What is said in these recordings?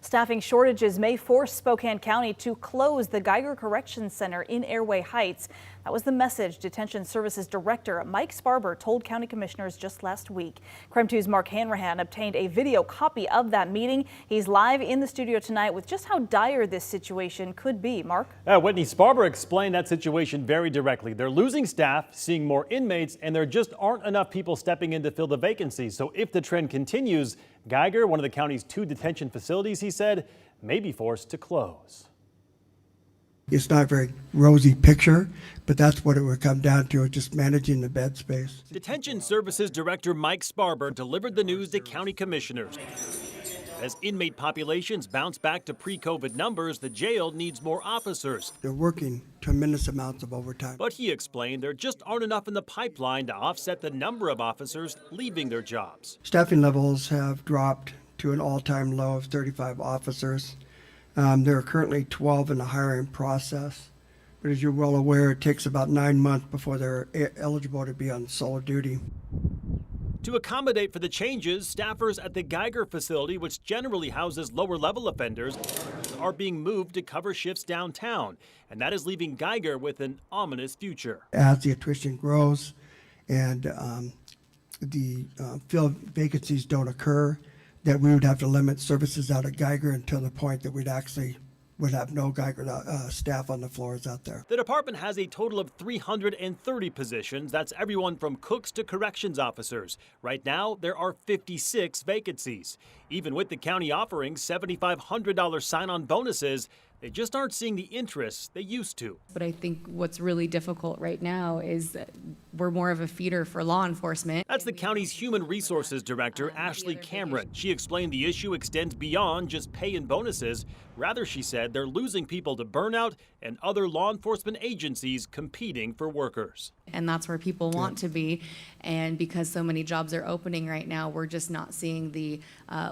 Staffing shortages may force Spokane-County to close the Geiger Corrections Center in Airway Heights. That was the message Detention Services Director Mike Sparber told county commissioners just last week. KREM 2's Mark Hanrahan obtained a video copy of that meeting. He's live in the studio tonight with just how dire this situation could be. Mark? Whitney, Sparber explained that situation very directly. They're losing staff, seeing more inmates, and there just aren't enough people stepping in to fill the vacancies. So if the trend continues, Geiger, one of the county's 2 detention facilities, he said, may be forced to close. It's not a very rosy picture, but that's what it would come down to, just managing the bed space. Detention Services Director Mike Sparber delivered the news to county commissioners. As inmate populations bounce back to pre-COVID numbers, the jail needs more officers. They're working tremendous amounts of overtime. But he explained there just aren't enough in the pipeline to offset the number of officers leaving their jobs. Staffing levels have dropped to an all-time low of 35 officers. There are currently 12 in the hiring process. But as you're well aware, it takes about 9 months before they're eligible to be on solo duty. To accommodate for the changes, staffers at the Geiger facility, which generally houses lower-level offenders, are being moved to cover shifts downtown, and that is leaving Geiger with an ominous future. As the attrition grows and the filled vacancies don't occur, that we would have to limit services out at Geiger until the point that would have no Geiger staff on the floors out there. The department has a total of 330 positions. That's everyone from cooks to corrections officers. Right now, there are 56 vacancies. Even with the county offering $7,500 sign-on bonuses, they just aren't seeing the interest they used to. But I think what's really difficult right now is that we're more of a feeder for law enforcement. That's the county's Human Resources Director, Ashley Cameron. She explained the issue extends beyond just pay and bonuses. Rather, she said, they're losing people to burnout and other law enforcement agencies competing for workers. And that's where people want to be. And because so many jobs are opening right now, we're just not seeing the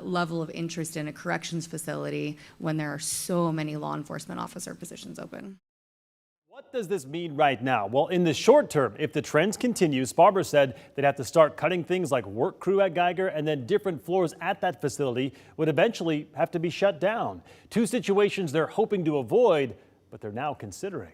level of interest in a corrections facility when there are so many law enforcement officer positions open. What does this mean right now? Well, in the short term, if the trends continue, Sparber said they'd have to start cutting things like work crew at Geiger, and then different floors at that facility would eventually have to be shut down. 2 situations they're hoping to avoid, but they're now considering.